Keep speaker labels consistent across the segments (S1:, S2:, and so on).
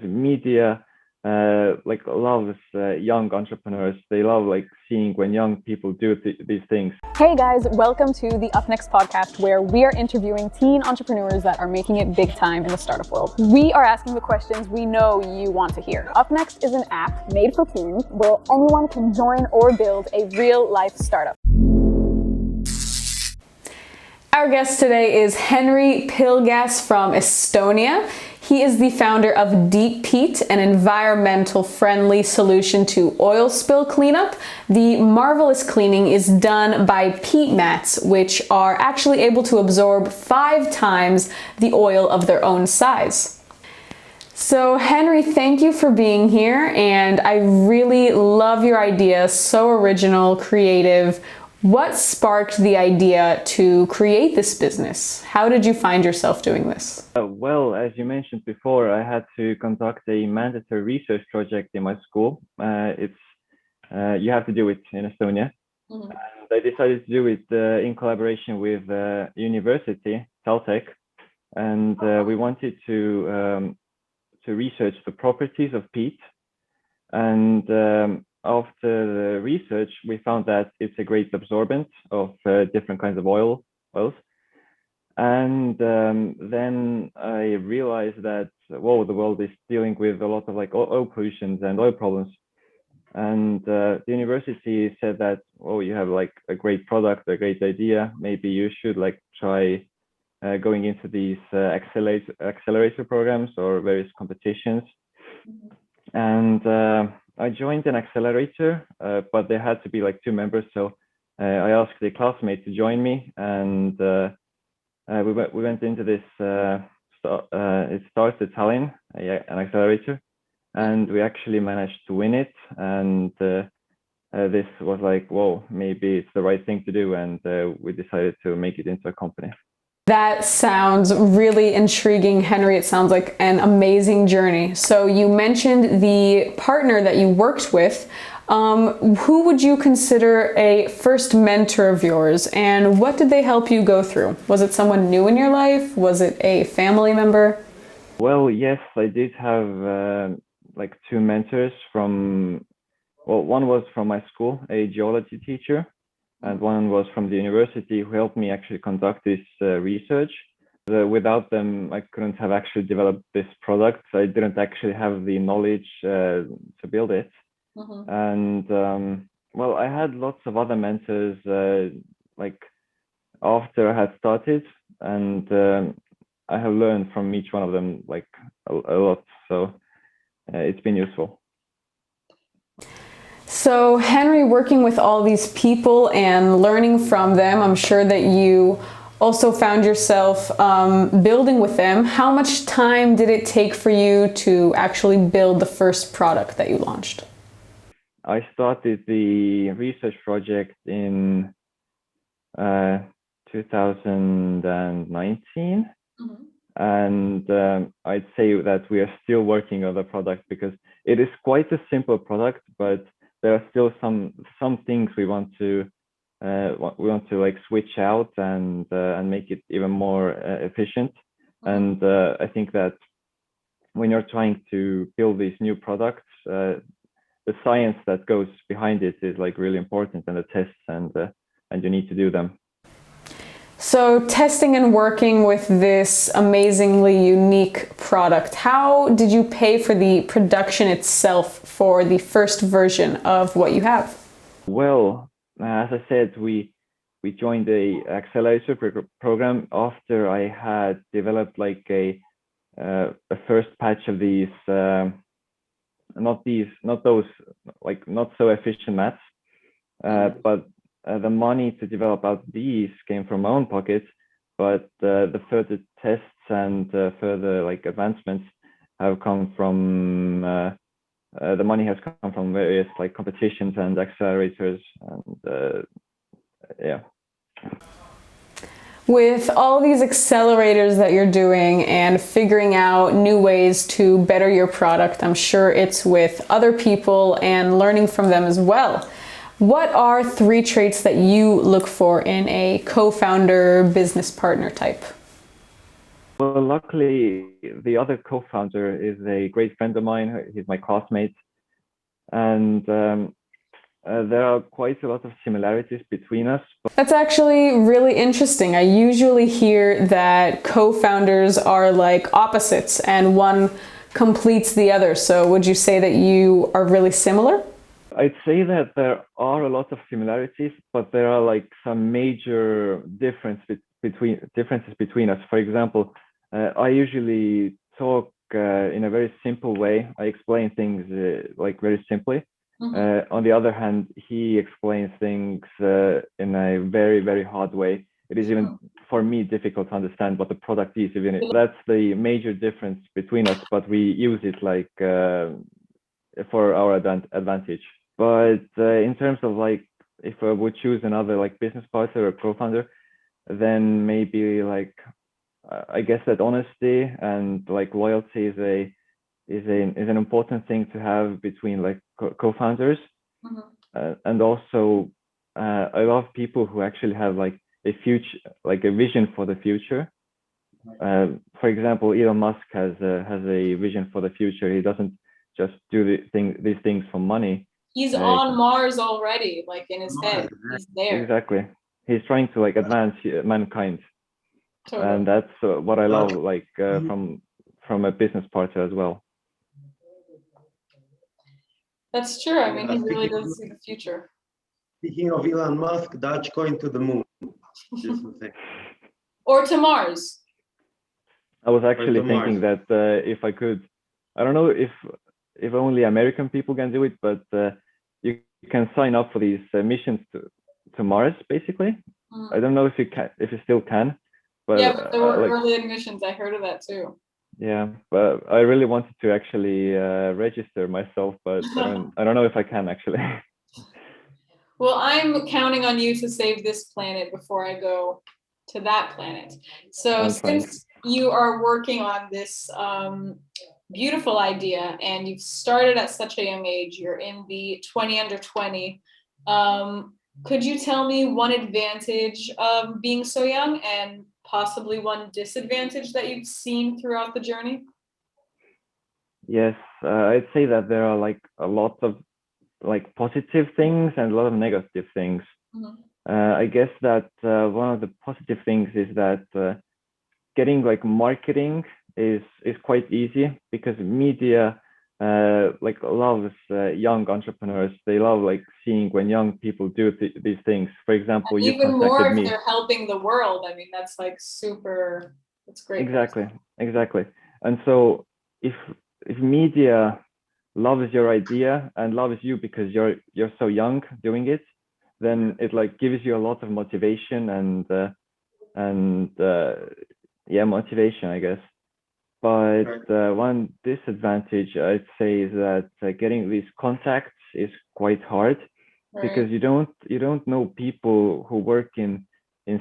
S1: Media like loves young entrepreneurs. They love like seeing when young people do these things.
S2: Hey guys, welcome to the UpNext podcast, where we are interviewing teen entrepreneurs that are making it big time in the startup world. We are asking the questions we know you want to hear. UpNext is an app made for teens where anyone can join or build a real-life startup. Our guest today is Henri Pihelgas from Estonia. He is the founder of DeepPeat, an environmental-friendly solution to oil spill cleanup. The marvelous cleaning is done by peat mats, which are actually able to absorb 5 times the oil of their own size. So Henri, thank you for being here, and I really love your idea. So original, creative. What sparked the idea to create this business? How did you find yourself doing this?
S1: Well, as you mentioned before, I had to conduct a mandatory research project in my school. You have to do it in Estonia. Mm-hmm. And I decided to do it in collaboration with university, Caltech, and we wanted to research the properties of peat. And after the research, we found that it's a great absorbent of different kinds of oils. And then I realized that, whoa, the world is dealing with a lot of like oil pollution and oil problems. And the university said that, oh, you have like a great product, a great idea. Maybe you should like try going into these accelerator programs or various competitions. Mm-hmm. And I joined an accelerator, but there had to be like 2 members. So I asked a classmate to join me, and we went into this. It started Tallinn, an accelerator, and we actually managed to win it. And this was like, whoa, maybe it's the right thing to do, and we decided to make it into a company.
S2: That sounds really intriguing, Henri. It sounds like an amazing journey. So you mentioned the partner that you worked with. Who would you consider a first mentor of yours, and what did they help you go through? Was it someone new in your life? Was it a family member?
S1: Well, yes, I did have like 2 mentors from, well, one was from my school, a geology teacher, and one was from the university, who helped me actually conduct this research. Without them, I couldn't have actually developed this product. I didn't actually have the knowledge to build it. Mm-hmm. And well, I had lots of other mentors like after I had started, and I have learned from each one of them like a lot. So it's been useful.
S2: So Henri, working with all these people and learning from them, I'm sure that you also found yourself building with them. How much time did it take for you to actually build the first product that you launched?
S1: I started the research project in 2019. Mm-hmm. And I'd say that we are still working on the product, because it is quite a simple product, but there are still some things we want to like switch out and make it even more efficient. Mm-hmm. And I think that when you're trying to build these new products, the science that goes behind it is like really important, and the tests, and you need to do them.
S2: So testing and working with this amazingly unique product, how did you pay for the production itself for the first version of what you have?
S1: Well, as I said, we joined the accelerator program after I had developed like a first batch of these, not those like not so efficient mats, but the money to develop out these came from my own pocket, but the further tests and further like advancements have come from the money has come from various like competitions and accelerators, and yeah.
S2: With all these accelerators that you're doing and figuring out new ways to better your product, I'm sure it's with other people and learning from them as well. What are 3 traits that you look for in a co-founder, business partner type?
S1: Well, luckily, the other co-founder is a great friend of mine. He's my classmate, and there are quite a lot of similarities between us.
S2: That's actually really interesting. I usually hear that co-founders are like opposites and one completes the other. So would you say that you are really similar?
S1: I'd say that there are a lot of similarities, but there are like some major differences between us. For example, I usually talk in a very simple way. I explain things like very simply. On the other hand, he explains things in a very, very hard way. It is even for me difficult to understand what the product is. Even that's the major difference between us, but we use it like for our advantage. But in terms of like, if I would choose another like business partner or co-founder, then maybe like I guess that honesty and like loyalty is an important thing to have between like co-founders. And also I love people who actually have like a future, like a vision for the future. For example, Elon Musk has a vision for the future. He doesn't just do these things for money.
S3: He's on Mars already, like in his head. He's there.
S1: Exactly. He's trying to like advance mankind. Totally. And that's what I love, like from a business partner as well.
S3: That's true. I mean, he really does see the future.
S4: Speaking of Elon Musk, Dutch going to the moon.
S3: Or to Mars.
S1: I was actually thinking that if I could, I don't know if only American people can do it, but you can sign up for these missions to Mars, basically. I don't know if you still can. But,
S3: yeah, but there were early admissions. I heard of that too.
S1: Yeah, but I really wanted to actually register myself, but I don't know if I can actually.
S3: Well, I'm counting on you to save this planet before I go to that planet. So since you are working on this beautiful idea and you've started at such a young age, you're in the 20 under 20. Could you tell me one advantage of being so young and possibly one disadvantage that you've seen throughout the journey?
S1: Yes, I'd say that there are like a lot of like positive things and a lot of negative things. I guess that one of the positive things is that getting like marketing is quite easy because media like loves young entrepreneurs. They love like seeing when young people do these things. For example,
S3: and
S1: you
S3: even more if
S1: me.
S3: They're helping the world. I mean, that's like super. That's great.
S1: Exactly. And so if media loves your idea and loves you because you're so young doing it, then it like gives you a lot of motivation and motivation, I guess. But one disadvantage I'd say is that getting these contacts is quite hard because you don't know people who work in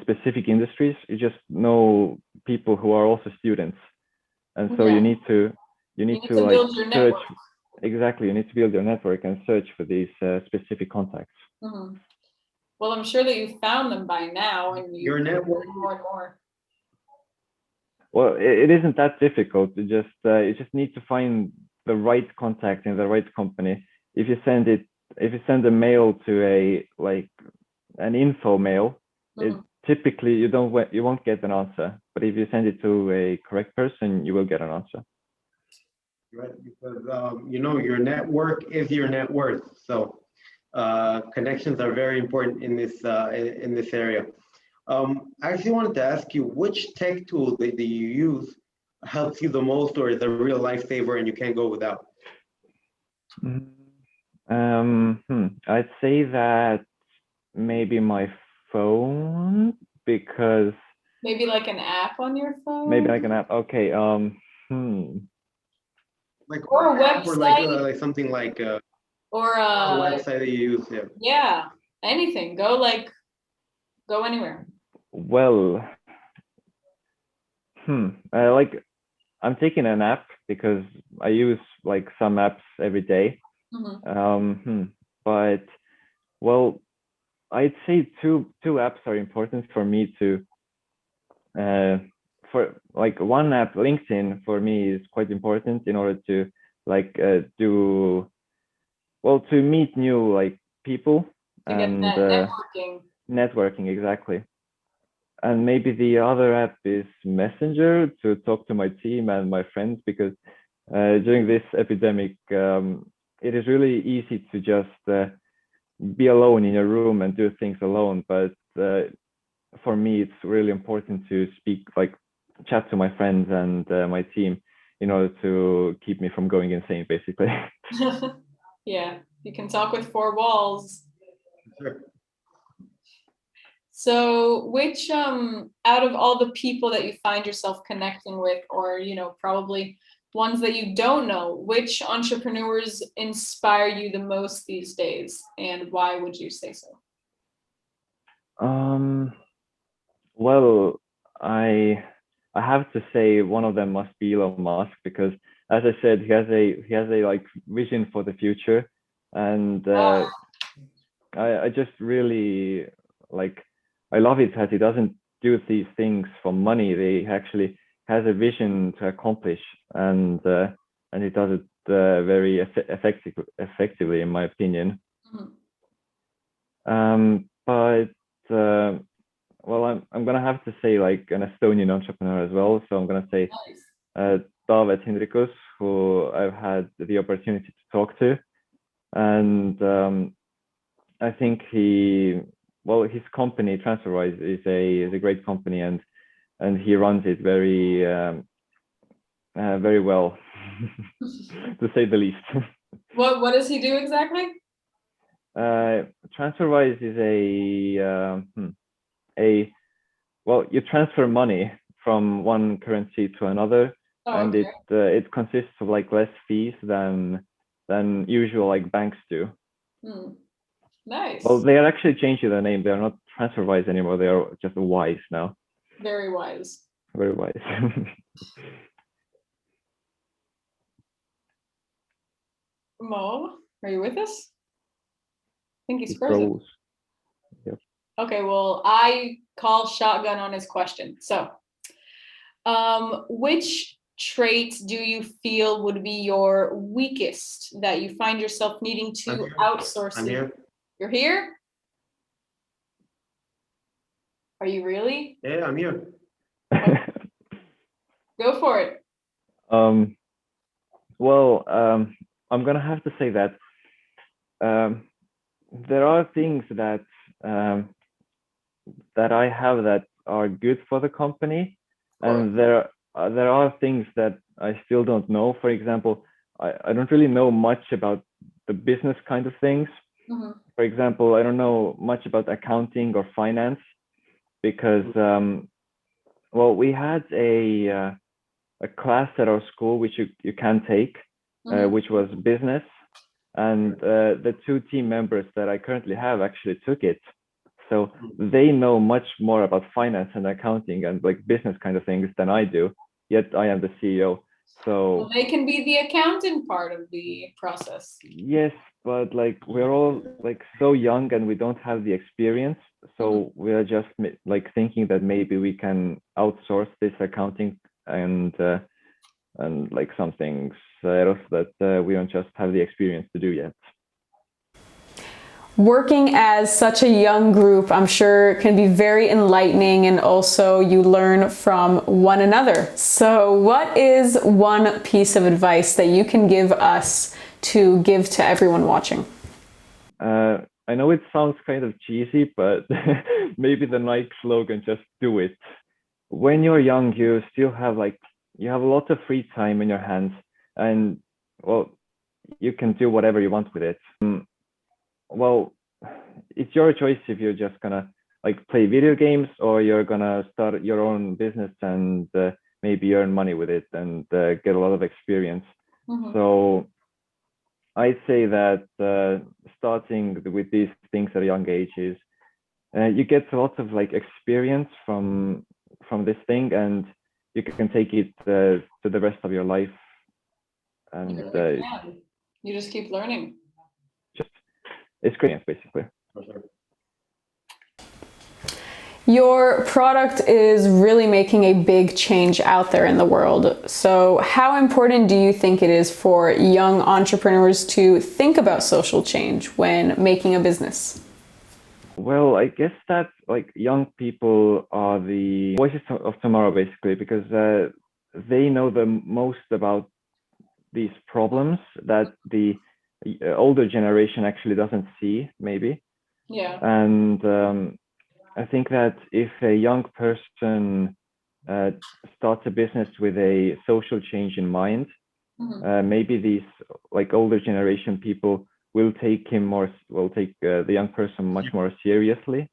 S1: specific industries. You just know people who are also students, and so you need to like
S3: build your network.
S1: Exactly, you need to build your network and search for these specific contacts.
S3: Well, I'm sure that you found them by now, and
S4: your network
S3: more and more.
S1: Well, it isn't that difficult. You just need to find the right contact in the right company. If you send a mail to an info mail, typically you won't get an answer. But if you send it to a correct person, you will get an answer.
S4: Right, because your network is your net worth. So connections are very important in this area. I actually wanted to ask you, which tech tool that you use helps you the most, or is a real lifesaver and you can't go without?
S1: I'd say that maybe my phone, because
S3: maybe like an app on your phone.
S1: Maybe like an app. Okay.
S4: Like
S3: or a website,
S4: or like something like
S3: or
S4: a website that you use.
S3: Yeah, anything. Go anywhere.
S1: Well, like I'm taking an app because I use like some apps every day. But well, I'd say two apps are important for me to for like one app, LinkedIn, for me is quite important in order to like to meet new like people
S3: To get
S1: and
S3: that networking.
S1: networking, exactly. And maybe the other app is Messenger to talk to my team and my friends, because during this epidemic, it is really easy to just be alone in your room and do things alone. But for me, it's really important to speak, like chat to my friends and my team in order to keep me from going insane, basically.
S3: Yeah, you can talk with four walls.
S4: Sure.
S3: So which out of all the people that you find yourself connecting with, or probably ones that you don't know, which entrepreneurs inspire you the most these days, and why would you say so?
S1: Well, I I have to say one of them must be Elon Musk, because as I said, he has a like vision for the future, and I just really like, I love it that he doesn't do these things for money. They actually has a vision to accomplish, and he does it very effectively, in my opinion.
S3: Mhm.
S1: But well, I'm gonna have to say like an Estonian entrepreneur as well. So I'm gonna say
S3: Nice.
S1: David Hindrikus, who I've had the opportunity to talk to, and I think his company TransferWise is a great company, and he runs it very well, to say the least.
S3: What does he do exactly?
S1: TransferWise is a well, you transfer money from one currency to another,
S3: Oh,
S1: and
S3: okay.
S1: it consists of like less fees than usual like banks do.
S3: Nice.
S1: Well, they are actually changing their name. They are not TransferWise anymore. They are just Wise now.
S3: Very wise.
S1: Very wise.
S3: Mo, are you with us? I think he's
S1: He
S3: frozen.
S1: froze. Yep.
S3: Okay, well, I call shotgun on his question. So, which trait do you feel would be your weakest that you find yourself needing to outsource?
S4: I'm here.
S3: You're here? Are you really?
S4: Yeah, I'm here.
S3: Go for it.
S1: Well, I'm gonna have to say that there are things that I have that are good for the company, and there are things that I still don't know. For example, I don't really know much about the business kind of things.
S3: Mm-hmm.
S1: For example, I don't know much about accounting or finance, because well, we had a class at our school which you can take, which was business, and the two team members that I currently have actually took it. So they know much more about finance and accounting and like business kind of things than I do, yet I am the CEO. So
S3: well, they can be the accountant part of the process.
S1: yes, but like we're all like so young and we don't have the experience. So we are just like thinking that maybe we can outsource this accounting and like some things else that we don't just have the experience to do yet.
S2: Working as such a young group, I'm sure, can be very enlightening, and also you learn from one another. So what is one piece of advice that you can give us to give to everyone watching?
S1: I know it sounds kind of cheesy, but maybe the Nike slogan, just do it. When you're young, you still have you have a lot of free time in your hands, and well, you can do whatever you want with it. Well, it's your choice if you're just gonna like play video games, or you're gonna start your own business and maybe earn money with it and get a lot of experience. So I say that starting with these things at a young age is you get a lot of like experience from this thing, and you can take it to the rest of your life. And
S3: you just keep learning.
S1: Just experience, basically.
S2: Your product is really making a big change out there in the world. So how important do you think it is for young entrepreneurs to think about social change when making a business?
S1: Well, I guess that like young people are the voices of tomorrow, basically, because they know the most about these problems that the older generation actually doesn't see, maybe.
S3: Yeah.
S1: And I think that if a young person starts a business with a social change in mind, maybe these like older generation people will take the young person much more seriously.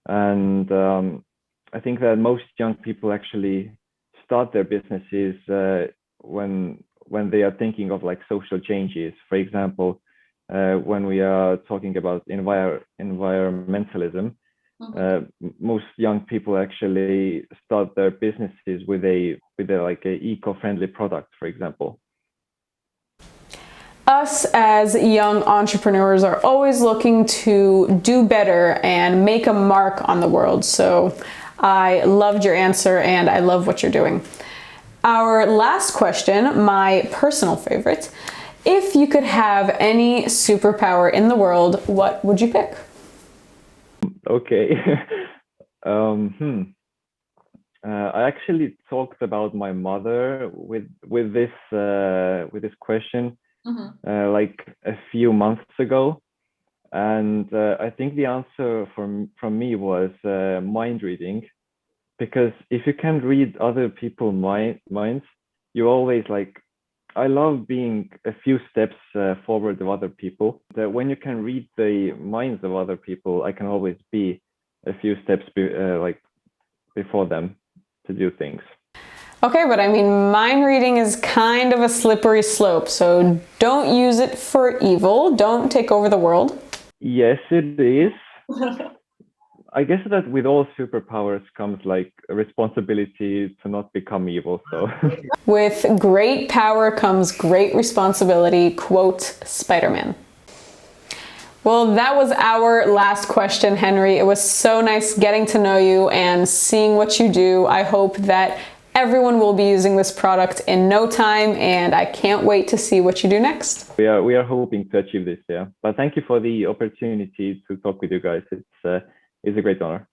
S1: And I think that most young people actually start their businesses when they are thinking of like social changes. For example, when we are talking about environmentalism, most young people actually start their businesses with a like a eco-friendly product, for example.
S2: Us as young entrepreneurs are always looking to do better and make a mark on the world. So I loved your answer and I love what you're doing. Our last question, my personal favorite. If you could have any superpower in the world, what would you pick?
S1: Okay. I actually talked about my mother with this question like a few months ago, and I think the answer from me was mind reading, because if you can read other people's minds, you always like. I love being a few steps forward of other people. That when you can read the minds of other people, I can always be a few steps before them to do things.
S2: Okay, but I mean, mind reading is kind of a slippery slope, so don't use it for evil. Don't take over the world.
S1: Yes, it is. I guess that with all superpowers comes like a responsibility to not become evil. So
S2: With great power comes great responsibility, quote Spider-Man. Well, that was our last question, Henri. It was so nice getting to know you and seeing what you do. I hope that everyone will be using this product in no time, and I can't wait to see what you do next.
S1: we are hoping to achieve this, yeah. But thank you for the opportunity to talk with you guys. It's a great honor.